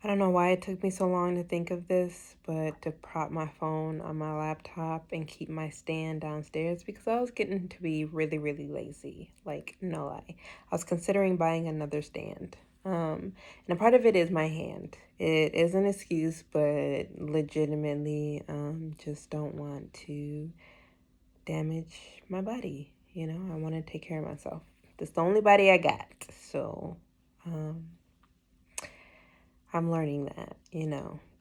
I don't know why it took me so long to think of this, but to prop my phone on my laptop and keep my stand downstairs because I was getting to be really, really lazy. Like, no lie. I was considering buying another stand. And a part of it is my hand. It is an excuse, but legitimately, just don't want to damage my body. I want to take care of myself. That's the only body I got. So, um, I'm learning that,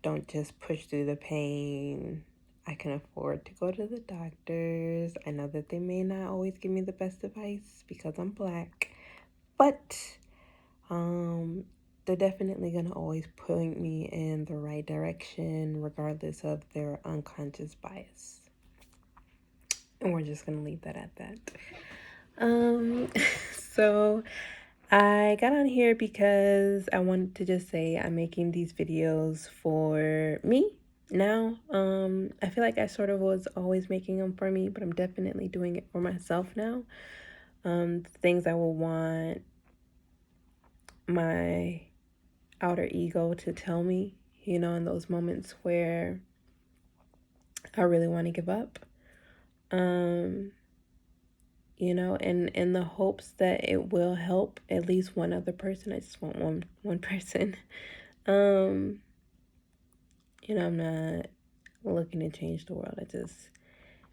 don't just push through the pain. I can afford to go to the doctors. I know that they may not always give me the best advice because I'm black, but they're definitely going to always point me in the right direction regardless of their unconscious bias. And we're just going to leave that at that. So I got on here because I wanted to just say I'm making these videos for me now. I feel like I sort of was always making them for me, but I'm definitely doing it for myself now. Things I will want my outer ego to tell me, in those moments where I really want to give up. And in the hopes that it will help at least one other person. I just want one person. I'm not looking to change the world. If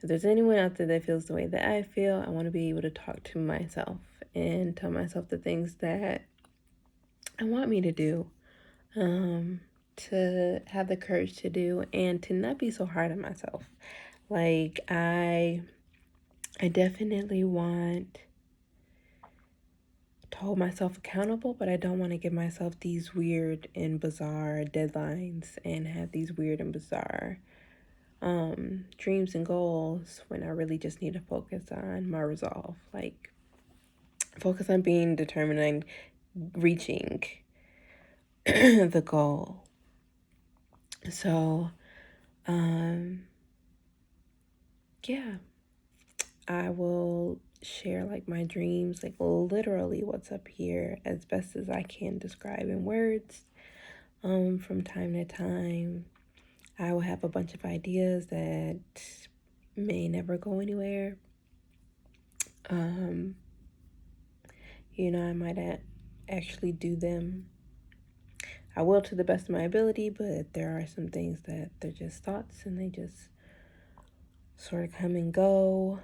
there's anyone out there that feels the way that I feel, I want to be able to talk to myself and tell myself the things that I want me to do, to have the courage to do, and to not be so hard on myself. Like, I definitely want to hold myself accountable, but I don't want to give myself these weird and bizarre deadlines and have these weird and bizarre dreams and goals when I really just need to focus on my resolve. Like, focus on being determined and reaching the goal. So, yeah, I will share like my dreams, like literally what's up here as best as I can describe in words. From time to time, I will have a bunch of ideas that may never go anywhere. I might actually do them. I will to the best of my ability, but there are some things that they're just thoughts and they just sort of come and go.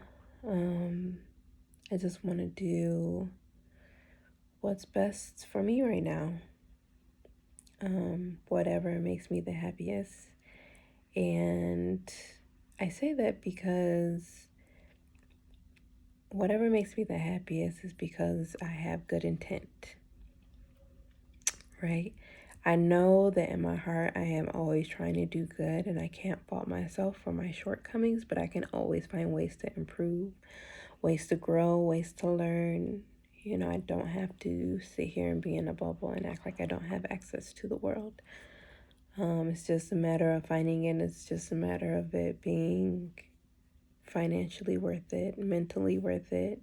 I just want to do what's best for me right now. Whatever makes me the happiest. And I say that because whatever makes me the happiest is because I have good intent, right? I know that in my heart I am always trying to do good and I can't fault myself for my shortcomings, but I can always find ways to improve, ways to grow, ways to learn. I don't have to sit here and be in a bubble and act like I don't have access to the world. It's just a matter of finding it. It's just a matter of it being financially worth it, mentally worth it,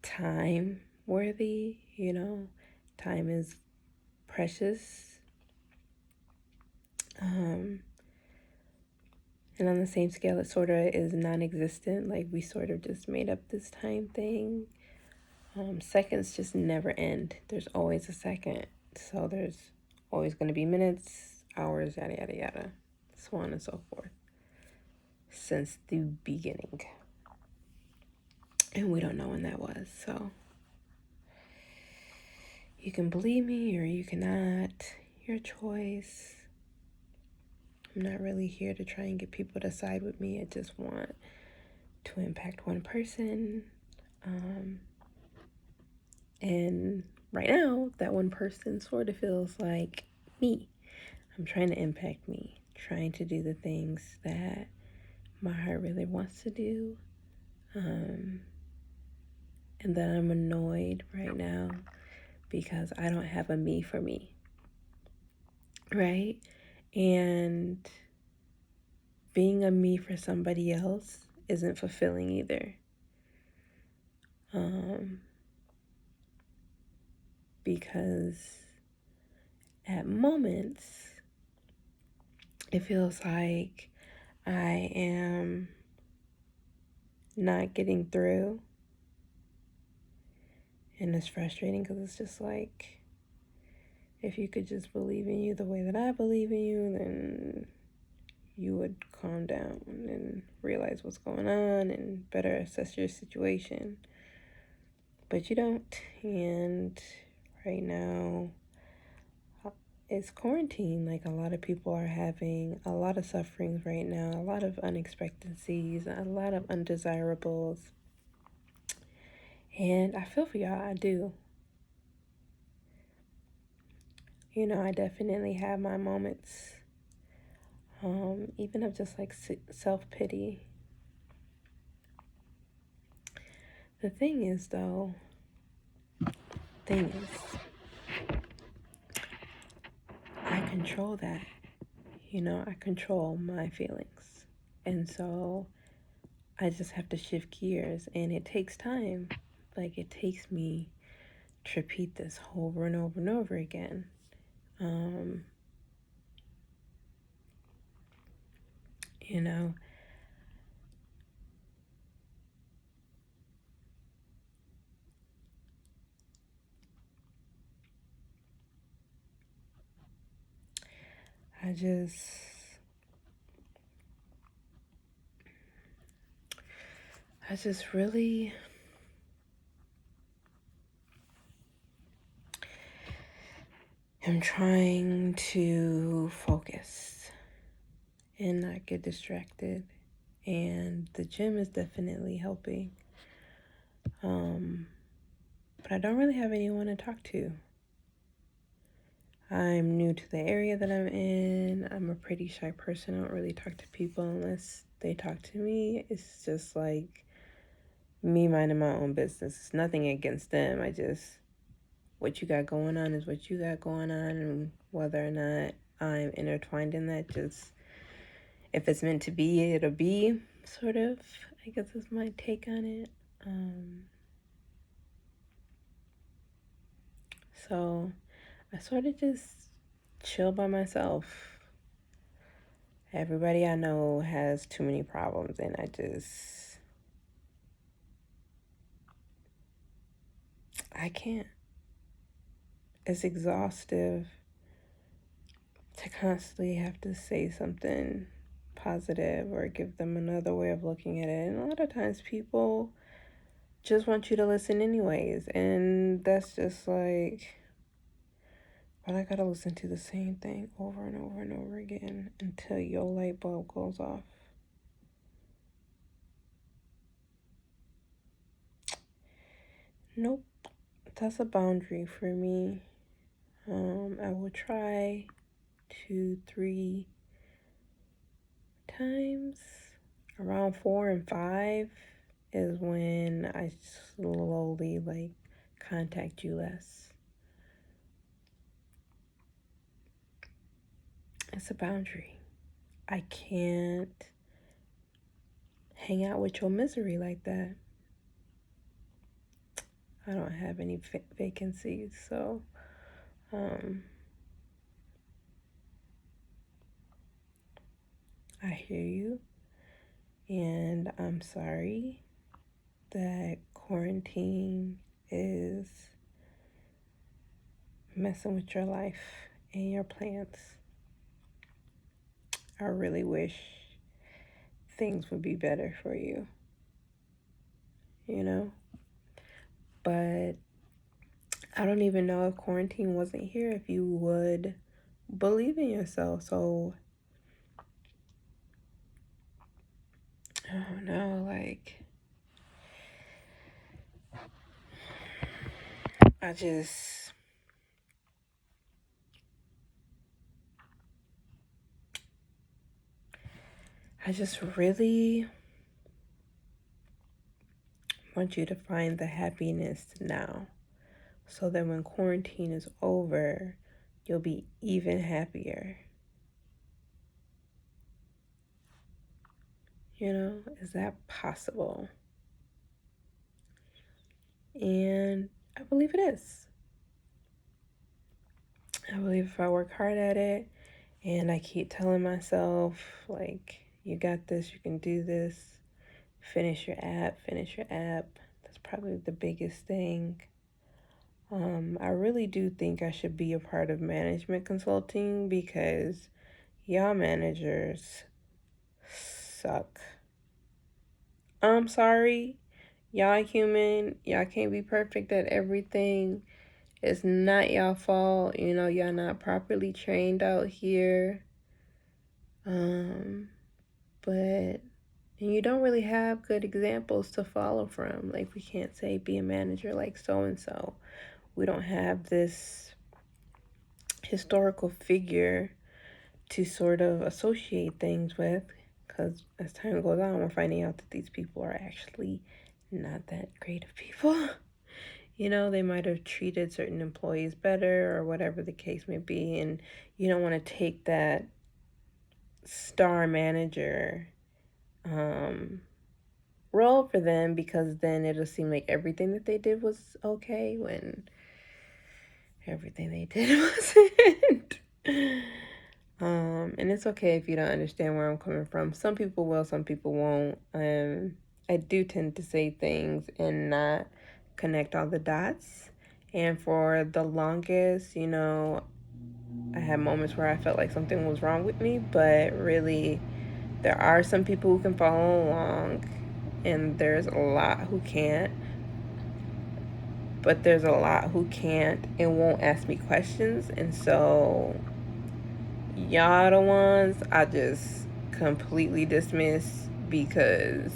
time worthy. Time is precious. And on the same scale, it sort of is non-existent. Like, we sort of just made up this time thing. Seconds just never end. There's always a second. So there's always going to be minutes, hours, yada, yada, yada, so on and so forth, since the beginning. And we don't know when that was. So you can believe me or you cannot. Your choice. I'm not really here to try and get people to side with me. I just want to impact one person. And right now, that one person sort of feels like me. I'm trying to impact me, trying to do the things that my heart really wants to do. And that I'm annoyed right now because I don't have a me for me. Right? And being a me for somebody else isn't fulfilling either. Because at moments, it feels like I am not getting through. And it's frustrating because it's just like, if you could just believe in you the way that I believe in you, then you would calm down and realize what's going on and better assess your situation. But you don't. And right now, it's quarantine. Like, a lot of people are having a lot of sufferings right now, a lot of unexpectancies, a lot of undesirables. And I feel for y'all, I do. You know, I definitely have my moments, even of just like self-pity. The thing is, I control that. You know, I control my feelings. And so I just have to shift gears, and it takes time. Like, it takes me to repeat this over and over and over again. You know, I just really am trying to focus and not get distracted. And the gym is definitely helping. But I don't really have anyone to talk to. I'm new to the area that I'm in. I'm a pretty shy person. I don't really talk to people unless they talk to me. It's just like me minding my own business. It's nothing against them. What you got going on is what you got going on, and whether or not I'm intertwined in that, just if it's meant to be, it'll be, sort of, I guess is my take on it. So I sort of just chill by myself. Everybody I know has too many problems, and I can't. It's exhaustive to constantly have to say something positive or give them another way of looking at it. And a lot of times people just want you to listen anyways. And that's just like, but I gotta listen to the same thing over and over and over again until your light bulb goes off. Nope, that's a boundary for me. I will try 2, 3 times. Around 4 and 5 is when I slowly like contact you less. It's a boundary. I can't hang out with your misery like that. I don't have any vacancies, so I hear you, and I'm sorry that quarantine is messing with your life and your plans. I really wish things would be better for you, you know? But I don't even know if quarantine wasn't here if you would believe in yourself. So, I don't know, like, I just really want you to find the happiness now, so that when quarantine is over, you'll be even happier. You know, is that possible? And I believe it is. I believe if I work hard at it and I keep telling myself, like, you got this, you can do this, finish your app, That's probably the biggest thing. I really do think I should be a part of management consulting because y'all managers suck. I'm sorry. Y'all human. Y'all can't be perfect at everything. It's not y'all fault. Y'all not properly trained out here. But and you don't really have good examples to follow from. Like, we can't say be a manager like so and so. We don't have this historical figure to sort of associate things with, because as time goes on, we're finding out that these people are actually not that great of people. They might have treated certain employees better or whatever the case may be, and you don't want to take that star manager role for them, because then it'll seem like everything that they did was okay when everything they did wasn't. And it's okay if you don't understand where I'm coming from. Some people will, some people won't. I do tend to say things and not connect all the dots. And for the longest, I had moments where I felt like something was wrong with me, but really, there are some people who can follow along, and there's a lot who can't. But there's a lot who can't and won't ask me questions, and so y'all the ones I just completely dismiss, because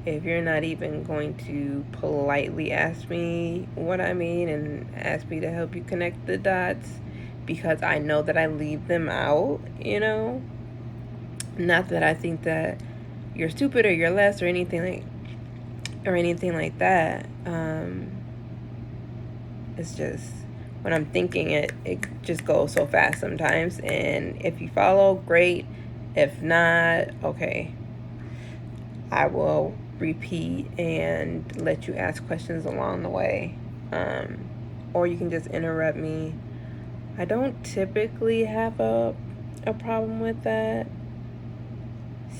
if you're not even going to politely ask me what I mean and ask me to help you connect the dots, because I know that I leave them out, not that I think that you're stupid or you're less or anything like that. It's just when I'm thinking it just goes so fast sometimes. And if you follow, great. If not, okay. I will repeat and let you ask questions along the way. Or you can just interrupt me. I don't typically have a problem with that.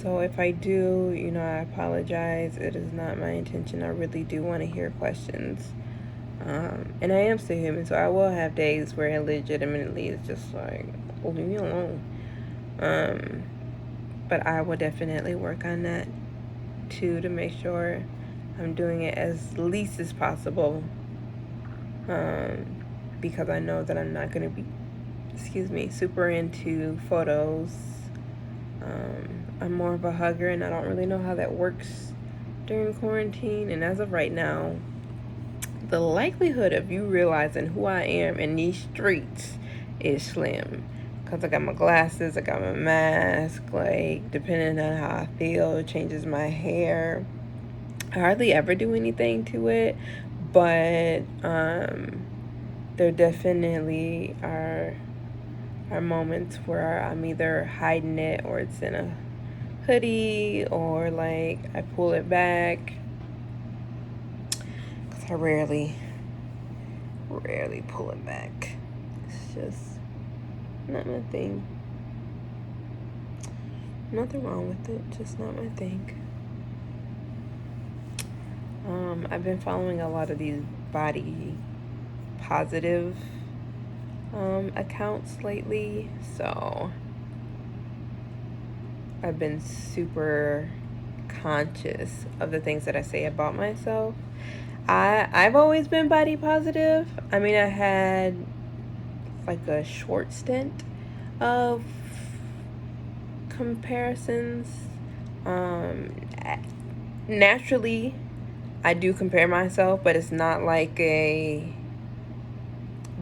So if I do, I apologize. It is not my intention. I really do want to hear questions. And I am still human, so I will have days where it legitimately is just like, well, leave me alone. But I will definitely work on that too, to make sure I'm doing it as least as possible. Because I know that I'm not going to be, super into photos. I'm more of a hugger, and I don't really know how that works during quarantine. And as of right now, the likelihood of you realizing who I am in these streets is slim. Because I got my glasses, I got my mask, like, depending on how I feel, it changes my hair. I hardly ever do anything to it, but there definitely are moments where I'm either hiding it, or it's in a hoodie, or like I pull it back. Because I rarely pull it back. It's just not my thing. Nothing wrong with it, just not my thing. I've been following a lot of these body positive accounts lately, so I've been super conscious of the things that I say about myself. I've always been body positive. I mean, I had like a short stint of comparisons. Naturally, I do compare myself, but it's not like a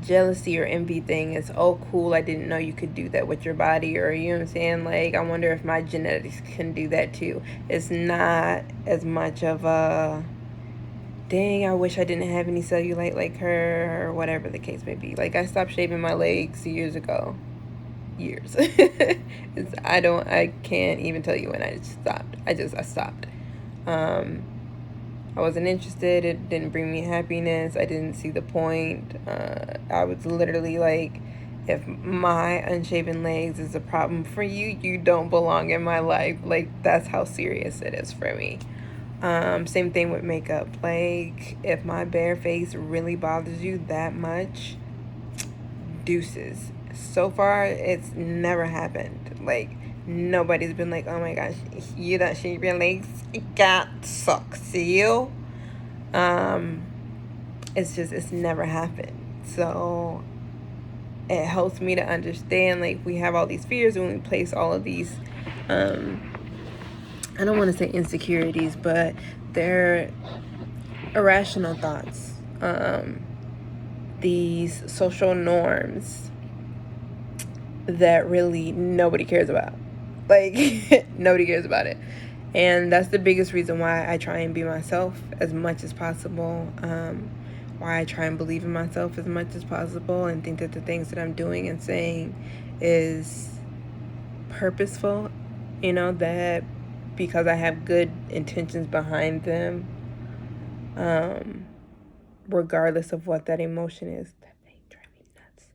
jealousy or envy thing. It's, oh, cool, I didn't know you could do that with your body, or, you know what I'm saying, like, I wonder if my genetics can do that too. It's not as much of a, dang, I wish I didn't have any cellulite like her, or whatever the case may be. Like, I stopped shaving my legs years ago. I can't even tell you when I stopped. I stopped. I wasn't interested. It didn't bring me happiness. I didn't see the point. I was literally like if my unshaven legs is a problem for you, you don't belong in my life. Like, that's how serious it is for me. Same thing with makeup. Like, if my bare face really bothers you that much, deuces. So far, it's never happened. Like, nobody's been like, oh my gosh, you don't shave your legs? That sucks. See you? It's never happened. So it helps me to understand, like, we have all these fears when we place all of these, I don't want to say insecurities, but they're irrational thoughts, these social norms that really nobody cares about. Like, nobody cares about it. And that's the biggest reason why I try and be myself as much as possible. Why I try and believe in myself as much as possible and think that the things that I'm doing and saying is purposeful, that because I have good intentions behind them, regardless of what that emotion is. That thing drives me nuts.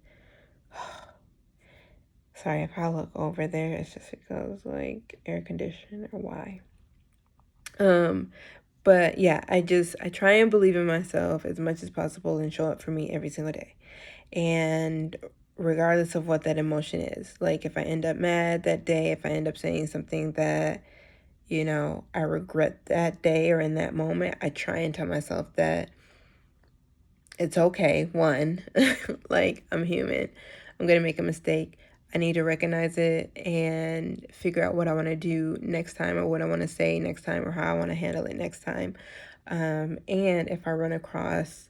Sorry if I look over there, it's just because, like, air conditioning or why. But yeah, I try and believe in myself as much as possible and show up for me every single day. And regardless of what that emotion is, like, if I end up mad that day, if I end up saying something that, I regret that day or in that moment, I try and tell myself that it's okay. One, like, I'm human. I'm going to make a mistake. I need to recognize it and figure out what I want to do next time, or what I want to say next time, or how I want to handle it next time. And if I run across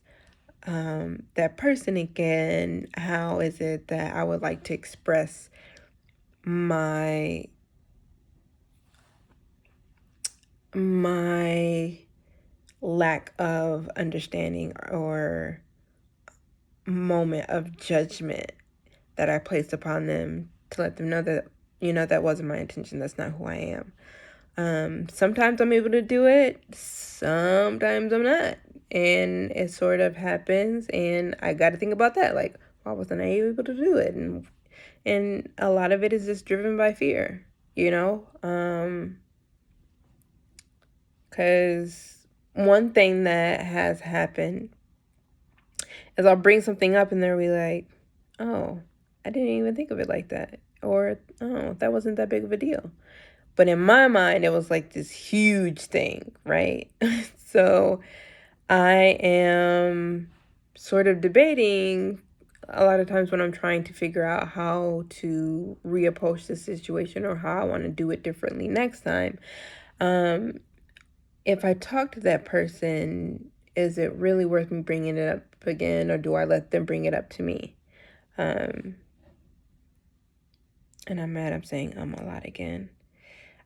that person again, how is it that I would like to express my lack of understanding or moment of judgment that I placed upon them, to let them know that, that wasn't my intention. That's not who I am. Sometimes I'm able to do it. Sometimes I'm not. And it sort of happens. And I got to think about that. Like, why wasn't I able to do it? And a lot of it is just driven by fear, because one thing that has happened is I'll bring something up and they'll be like, oh, I didn't even think of it like that. Or, oh, that wasn't that big of a deal. But in my mind, it was like this huge thing, right? So I am sort of debating a lot of times when I'm trying to figure out how to reapproach the situation or how I want to do it differently next time. If I talk to that person, is it really worth me bringing it up again, or do I let them bring it up to me? And I'm mad I'm saying a lot again.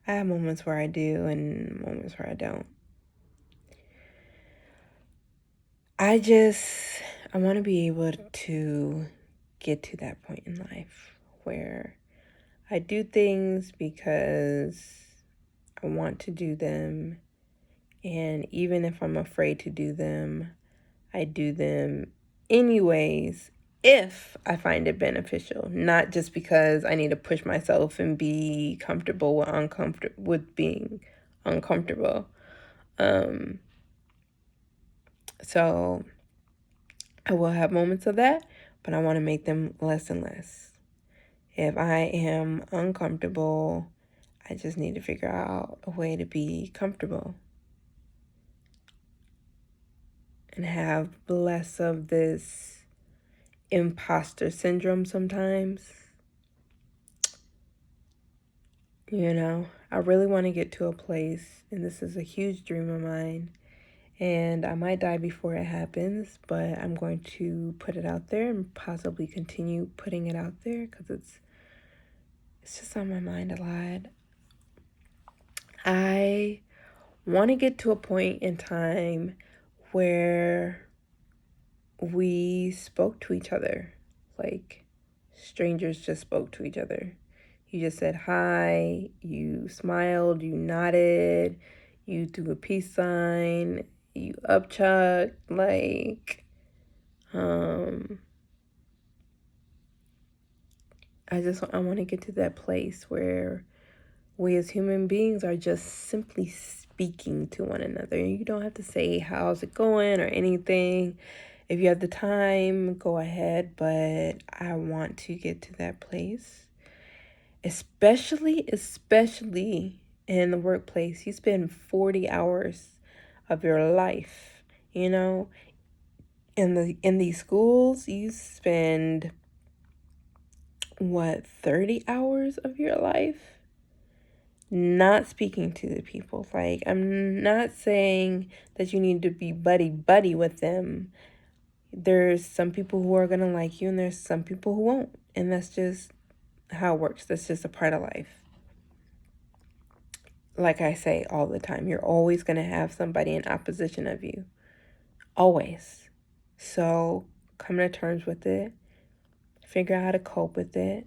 I have moments where I do and moments where I don't. I want to be able to get to that point in life where I do things because I want to do them. And even if I'm afraid to do them, I do them anyways if I find it beneficial, not just because I need to push myself and be comfortable with being uncomfortable. So I will have moments of that, but I want to make them less and less. If I am uncomfortable, I just need to figure out a way to be comfortable and have less of this imposter syndrome sometimes. I really want to get to a place, and this is a huge dream of mine, and I might die before it happens, but I'm going to put it out there and possibly continue putting it out there because it's just on my mind a lot. I want to get to a point in time where we spoke to each other like strangers just spoke to each other. You just said hi, you smiled, you nodded, you threw a peace sign, you upchucked, like, I want to get to that place where we as human beings are just simply speaking to one another. You don't have to say, how's it going or anything. If you have the time, go ahead. But I want to get to that place, especially in the workplace. You spend 40 hours of your life, in these schools. You spend 30 hours of your life not speaking to the people. Like, I'm not saying that you need to be buddy with them. There's some people who are going to like you, and there's some people who won't. And that's just how it works. That's just a part of life. Like I say all the time, you're always going to have somebody in opposition of you. Always. So come to terms with it. Figure out how to cope with it.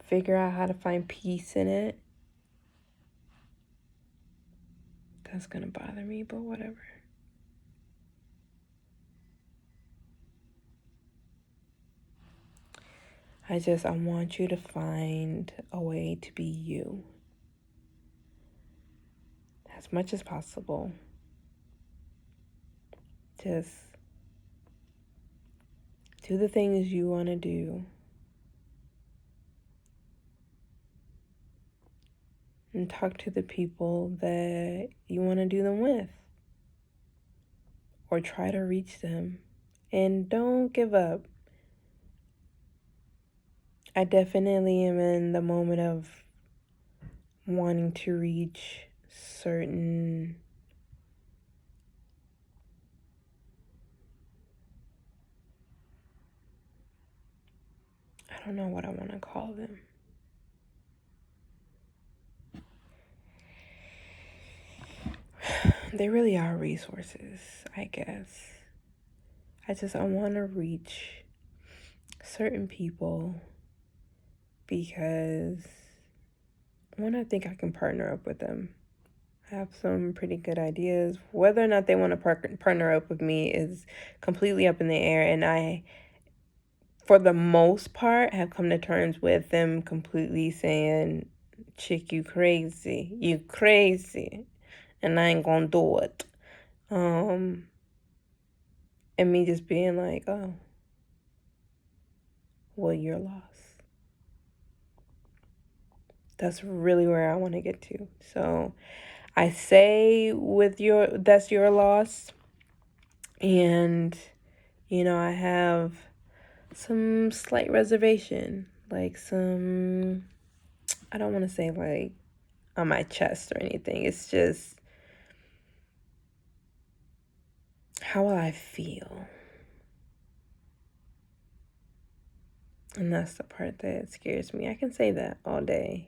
Figure out how to find peace in it. That's going to bother me, but whatever. I want you to find a way to be you as much as possible. Just do the things you want to do. And talk to the people that you want to do them with. Or try to reach them. And don't give up. I definitely am in the moment of wanting to reach certain I don't know what I want to call them. They really are resources, I guess. I want to reach certain people because one, I think I can partner up with them. I have some pretty good ideas. Whether or not they want to partner up with me is completely up in the air, and I, for the most part, have come to terms with them completely saying, chick, you crazy, and I ain't gonna do it. And me just being like, oh, well, you're lost. That's really where I want to get to. So I say that's your loss. And, I have some slight reservation, like I don't want to say like on my chest or anything. It's just, how will I feel? And that's the part that scares me. I can say that all day,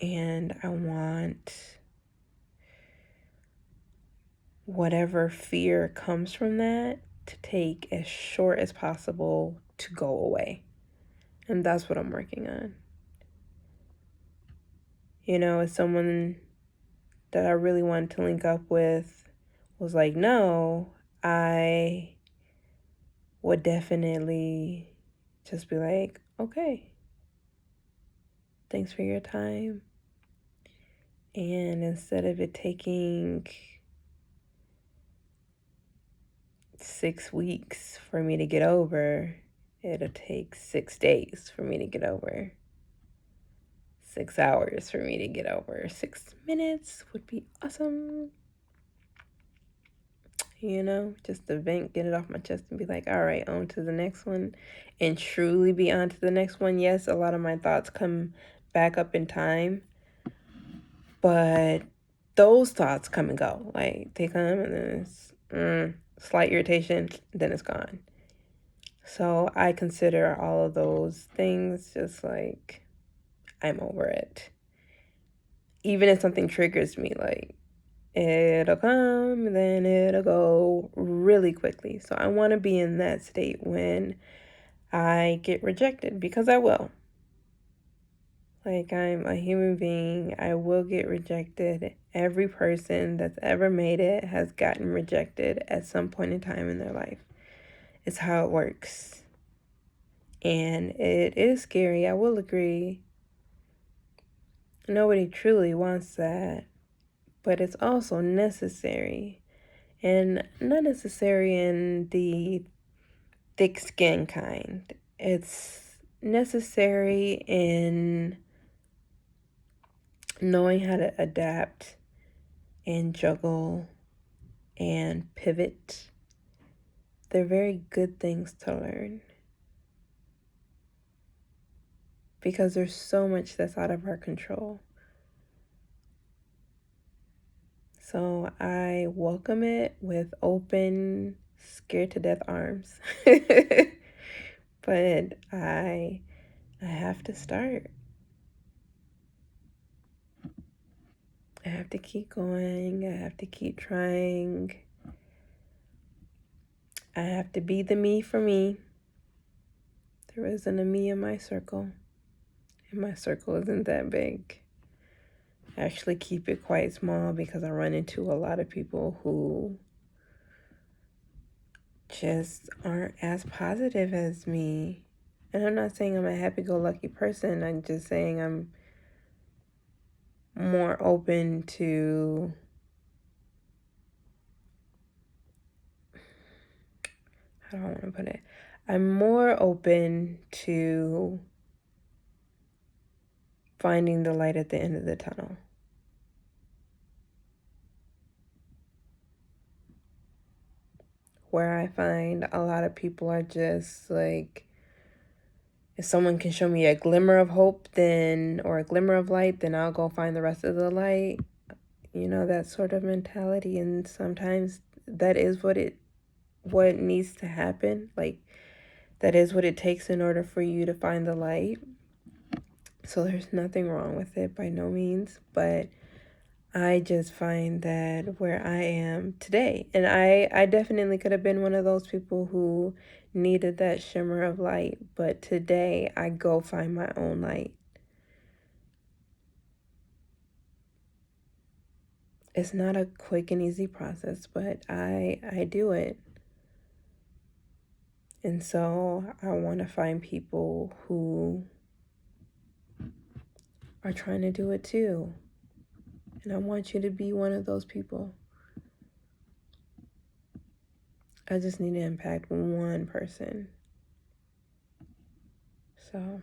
And I want whatever fear comes from that to take as short as possible to go away. And that's what I'm working on. As someone that I really wanted to link up with was like, no, I would definitely just be like, okay, thanks for your time. And instead of it taking 6 weeks for me to get over, it'll take 6 days for me to get over. 6 hours for me to get over. 6 minutes would be awesome. Just to vent, get it off my chest and be like, all right, on to the next one. And truly be on to the next one. Yes, a lot of my thoughts come back up in time. But those thoughts come and go. Like, they come and then it's slight irritation, then it's gone. So I consider all of those things just like, I'm over it. Even if something triggers me, like, it'll come and then it'll go really quickly. So I want to be in that state when I get rejected, because I will. Like, I'm a human being. I will get rejected. Every person that's ever made it has gotten rejected at some point in time in their life. It's how it works. And it is scary, I will agree. Nobody truly wants that. But it's also necessary. And not necessary in the thick skin kind. It's necessary in knowing how to adapt and juggle and pivot. They're very good things to learn because there's so much that's out of our control. So I welcome it with open, scared to death arms. But I have to start. I have to keep going. I have to keep trying. I have to be the me for me. There isn't a me in my circle, and my circle isn't that big. I actually keep it quite small because I run into a lot of people who just aren't as positive as me. And I'm not saying I'm a happy-go-lucky person. I'm just saying I'm more open to how do I want to put it? I'm more open to finding the light at the end of the tunnel. Where I find a lot of people are just like, if someone can show me a glimmer of hope, then, or a glimmer of light, then I'll go find the rest of the light. You know, that sort of mentality. And sometimes that is what needs to happen. Like, that is what it takes in order for you to find the light. So there's nothing wrong with it by no means. But I just find that where I am today, and I definitely could have been one of those people who needed that shimmer of light, but today I go find my own light. It's not a quick and easy process, but I do it. And so I want to find people who are trying to do it too. And I want you to be one of those people. I just need to impact one person. So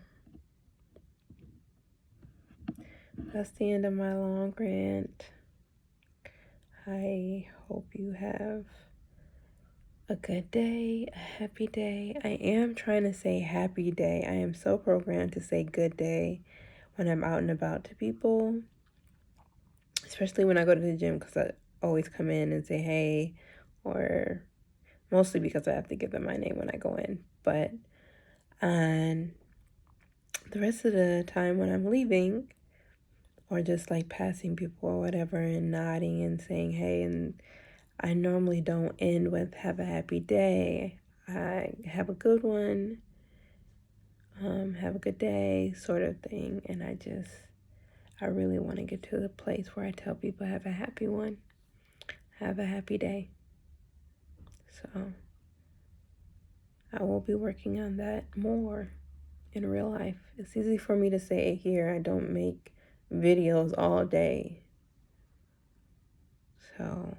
that's the end of my long rant. I hope you have a good day, a happy day. I am trying to say happy day. I am so programmed to say good day when I'm out and about to people, especially when I go to the gym, because I always come in and say hey, or mostly because I have to give them my name when I go in. But on the rest of the time when I'm leaving, or just like passing people or whatever and nodding and saying hey, and I normally don't end with have a happy day. I have a good one, have a good day sort of thing. And I really want to get to the place where I tell people have a happy one, have a happy day. So I will be working on that more in real life. It's easy for me to say it here. I don't make videos all day. So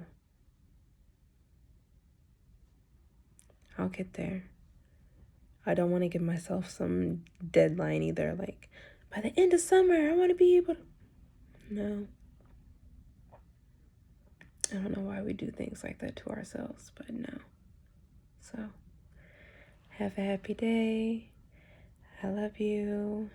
I'll get there. I don't want to give myself some deadline either. Like, by the end of summer, I want to be able to. No. I don't know why we do things like that to ourselves, but no. So, have a happy day. I love you.